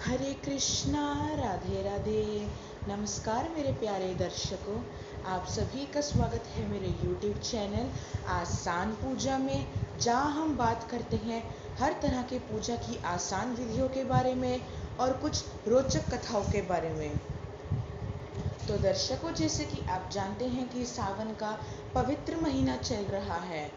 हरे कृष्णा, राधे राधे। नमस्कार मेरे प्यारे दर्शकों, आप सभी का स्वागत है मेरे YouTube चैनल आसान पूजा में, जहाँ हम बात करते हैं हर तरह के पूजा की आसान विधियों के बारे में और कुछ रोचक कथाओं के बारे में। तो दर्शकों, जैसे कि आप जानते हैं कि सावन का पवित्र महीना चल रहा है,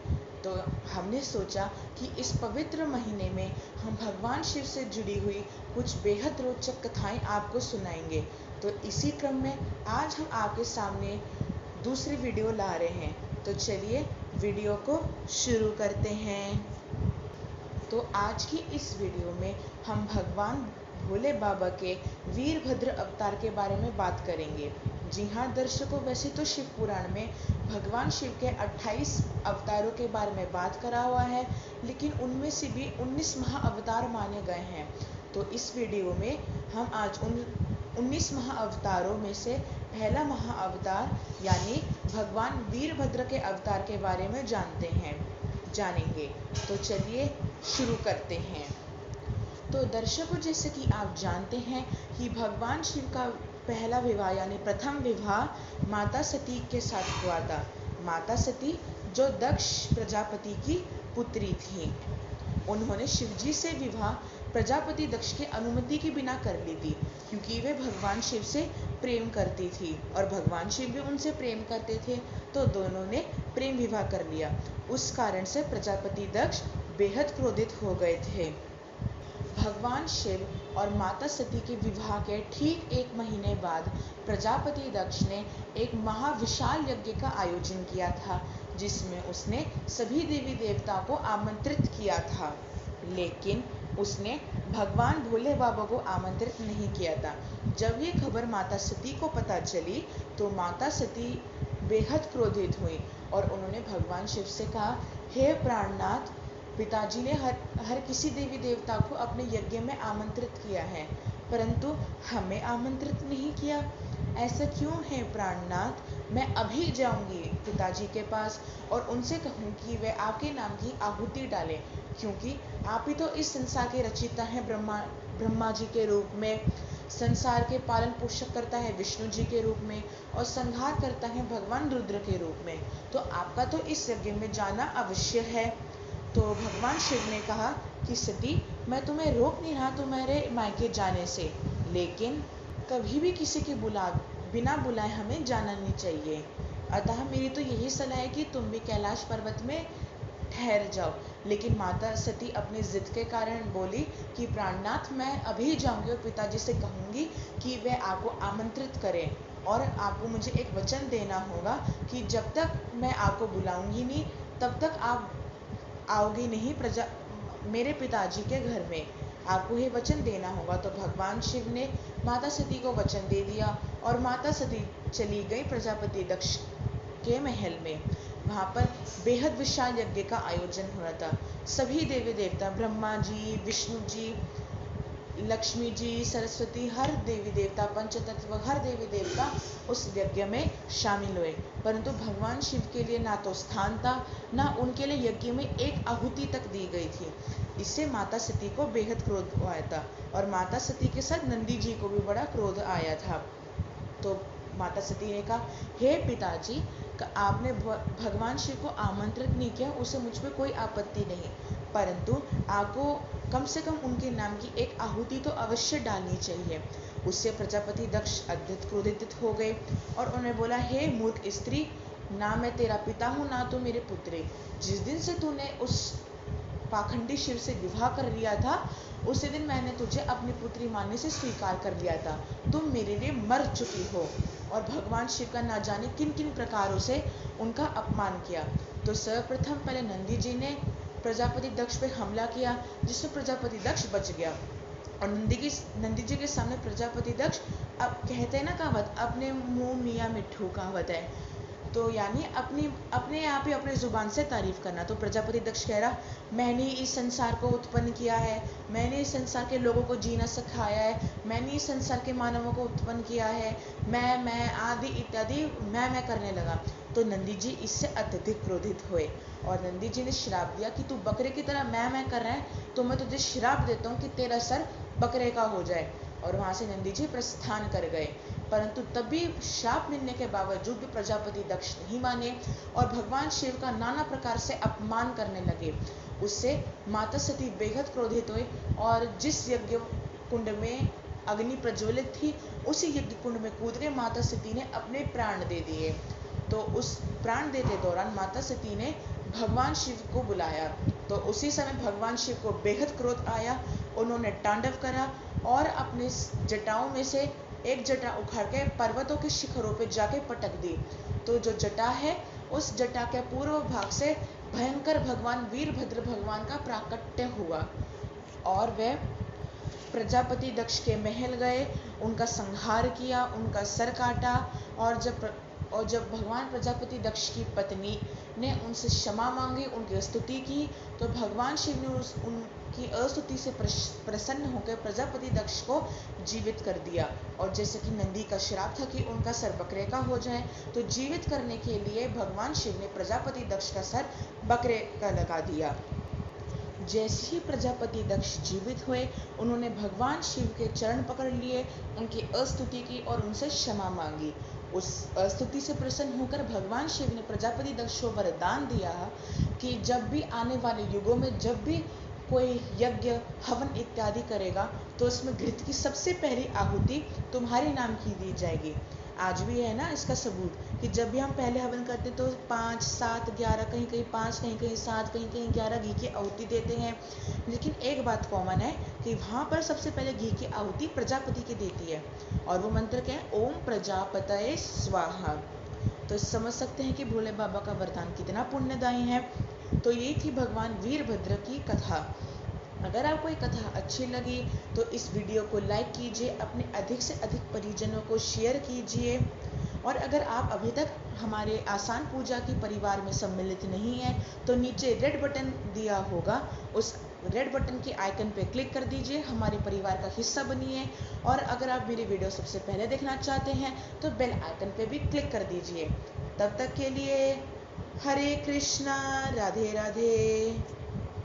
तो हमने सोचा कि इस पवित्र महीने में हम भगवान शिव से जुड़ी हुई कुछ बेहद रोचक कथाएं आपको सुनाएंगे। तो इसी क्रम में आज हम आपके सामने दूसरी वीडियो ला रहे हैं। तो चलिए वीडियो को शुरू करते हैं। तो आज की इस वीडियो में हम भगवान भोले बाबा के वीरभद्र अवतार के बारे में बात करेंगे। जी हाँ दर्शकों, वैसे तो शिव पुराण में भगवान शिव के 28 अवतारों के बारे में बात करा हुआ है, लेकिन उनमें से भी 19 महाअवतार माने गए हैं। तो इस वीडियो में हम आज उन 19 महाअवतारों में से पहला महाअवतार यानी भगवान वीरभद्र के अवतार के बारे में जानेंगे। तो चलिए शुरू करते हैं। तो दर्शकों, जैसे कि आप जानते हैं कि भगवान शिव का पहला विवाह यानी प्रथम विवाह माता सती के साथ हुआ था। माता सती जो दक्ष प्रजापति की पुत्री थी, उन्होंने शिवजी से विवाह प्रजापति दक्ष की अनुमति के बिना कर ली थी, क्योंकि वे भगवान शिव से प्रेम करती थी और भगवान शिव भी उनसे प्रेम करते थे। तो दोनों ने प्रेम विवाह कर लिया। उस कारण से प्रजापति दक्ष बेहद क्रोधित हो गए थे। भगवान शिव और माता सती के विवाह के ठीक 1 महीने बाद प्रजापति दक्ष ने एक महाविशाल यज्ञ का आयोजन किया था, जिसमें उसने सभी देवी देवताओं को आमंत्रित किया था, लेकिन उसने भगवान भोले बाबा को आमंत्रित नहीं किया था। जब ये खबर माता सती को पता चली तो माता सती बेहद क्रोधित हुई और उन्होंने भगवान शिव से कहा, हे प्राणनाथ, पिताजी ने हर किसी देवी देवता को अपने यज्ञ में आमंत्रित किया है, परंतु हमें आमंत्रित नहीं किया। ऐसा क्यों है प्राणनाथ? मैं अभी जाऊंगी पिताजी के पास और उनसे कहूँ कि वे आपके नाम की आहुति डालें, क्योंकि आप ही तो इस संसार के रचयिता हैं। ब्रह्मा जी के रूप में संसार के पालन पोषण करता है विष्णु जी के रूप में, और संहार करता है भगवान रुद्र के रूप में। तो आपका तो इस यज्ञ में जाना अवश्य है। तो भगवान शिव ने कहा कि सती, मैं तुम्हें रोक नहीं रहा तुम्हारे मायके जाने से, लेकिन कभी भी किसी के बिना बुलाए हमें जाना नहीं चाहिए। अतः मेरी तो यही सलाह है कि तुम भी कैलाश पर्वत में ठहर जाओ। लेकिन माता सती अपनी जिद के कारण बोली कि प्राणनाथ, मैं अभी जाऊंगी और पिताजी से कहूंगी कि वे आपको आमंत्रित करें, और आपको मुझे एक वचन देना होगा कि जब तक मैं आपको बुलाऊंगी नहीं तब तक आप आओगी नहीं मेरे पिताजी के घर में। आपको ये वचन देना होगा। तो भगवान शिव ने माता सती को वचन दे दिया और माता सती चली गई प्रजापति दक्ष के महल में। वहाँ पर बेहद विशाल यज्ञ का आयोजन हो रहा था। सभी देवी देवता, ब्रह्मा जी, विष्णु जी, लक्ष्मी जी, सरस्वती, हर देवी देवता, पंचतत्व, हर देवी देवता उस यज्ञ में शामिल हुए, परंतु भगवान शिव के लिए ना तो स्थान था, ना उनके लिए यज्ञ में एक आहुति तक दी गई थी। इससे माता सती को बेहद क्रोध आया था और माता सती के साथ नंदी जी को भी बड़ा क्रोध आया था। तो माता सती ने कहा, हे पिताजी, आपने भगवान शिव को आमंत्रित नहीं किया, उसे मुझ पर कोई आपत्ति नहीं, परंतु आपको कम से कम उनके नाम की एक आहुति तो अवश्य डालनी चाहिए। उससे प्रजापति दक्ष अत्यंत क्रोधित हो गए और उन्होंने बोला, हे मूर्ख स्त्री, ना मैं तेरा पिता हूँ ना तो मेरे पुत्री। जिस दिन से तूने उस पाखंडी शिव से विवाह कर लिया था, उसी दिन मैंने तुझे अपनी पुत्री मानने से स्वीकार कर लिया था। तुम मेरे लिए मर चुकी हो। और भगवान शिव का ना जाने किन किन प्रकारों से उनका अपमान किया। तो सर्वप्रथम पहले नंदी जी ने प्रजापति दक्ष पे हमला किया, जिससे प्रजापति दक्ष बच गया। और नंदी जी के सामने प्रजापति दक्ष, अब कहते हैं ना कहावत, अपने मुंह मियाँ मिट्ठू कहावत है, तो यानी अपने आप ही अपने जुबान से तारीफ करना। तो प्रजापति दक्ष कह रहा, मैंने इस संसार को उत्पन्न किया है, मैंने इस संसार के लोगों को जीना सिखाया है, मैंने इस संसार के मानवों को उत्पन्न किया है, मैं आदि इत्यादि मैं करने लगा। तो नंदी जी इससे अत्यधिक क्रोधित हुए और नंदी जी ने श्राप दिया कि तू बकरे की तरह मैं कर रहा है, तो मैं तुझे श्राप देता हूँ कि तेरा सर बकरे का हो जाए। और वहां से नंदी जी प्रस्थान कर गए। परंतु तभी शाप मिलने के बावजूद भी प्रजापति दक्ष नहीं माने और भगवान शिव का नाना प्रकार से अपमान करने लगे। उससे माता सती बेहद क्रोधित हुई और जिस यज्ञ कुंड में अग्नि प्रज्वलित थी उसी यज्ञ कुंड में कूद के माता सती ने अपने प्राण दे दिए। तो उस प्राण देते दौरान माता सती ने भगवान शिव को बुलाया। तो उसी समय भगवान शिव को बेहद क्रोध आया। उन्होंने तांडव करा और अपने जटाओं में से एक जटा उखाड़ के पर्वतों के शिखरों पे जाके पटक दी। तो जो जटा है उस जटा के पूर्व भाग से भयंकर भगवान वीरभद्र भगवान का प्राकट्य हुआ और वे प्रजापति दक्ष के महल गए, उनका संहार किया, उनका सर काटा। और जब भगवान प्रजापति दक्ष की पत्नी ने उनसे क्षमा मांगी, उनकी स्तुति की, तो भगवान शिव ने उनकी स्तुति से प्रसन्न होकर प्रजापति दक्ष को जीवित कर दिया। और जैसे कि नंदी का श्राप था कि उनका सर बकरे का हो जाए, तो जीवित करने के लिए भगवान शिव ने प्रजापति दक्ष का सर बकरे का लगा दिया। जैसे ही प्रजापति दक्ष जीवित हुए, उन्होंने भगवान शिव के चरण पकड़ लिए, उनकी स्तुति की और उनसे क्षमा मांगी। उस स्तुति से प्रसन्न होकर भगवान शिव ने प्रजापति दक्ष को वरदान दिया कि जब भी आने वाले युगों में जब भी कोई यज्ञ हवन इत्यादि करेगा तो उसमें घृत की सबसे पहली आहुति तुम्हारे नाम की दी जाएगी। आज भी है ना इसका सबूत कि जब भी हम पहले हवन करते तो 5, 7, 11, कहीं कहीं 5, कहीं कहीं 7, कहीं कहीं 11 घी की आहुति देते हैं। लेकिन एक बात कॉमन है कि वहाँ पर सबसे पहले घी की आहुति प्रजापति की देती है। और वो मंत्र क्या है? ओम प्रजापतये स्वाहा। तो समझ सकते हैं कि भोले बाबा का वरदान कितना पुण्यदायी है। तो ये थी भगवान वीरभद्र की कथा। अगर आपको ये कथा अच्छी लगी तो इस वीडियो को लाइक कीजिए, अपने अधिक से अधिक परिजनों को शेयर कीजिए। और अगर आप अभी तक हमारे आसान पूजा की परिवार में सम्मिलित नहीं हैं तो नीचे रेड बटन दिया होगा, उस रेड बटन के आइकन पे क्लिक कर दीजिए, हमारे परिवार का हिस्सा बनिए। और अगर आप मेरी वीडियो सबसे पहले देखना चाहते हैं तो बेल आइकन पे भी क्लिक कर दीजिए। तब तक के लिए हरे कृष्णा, राधे राधे।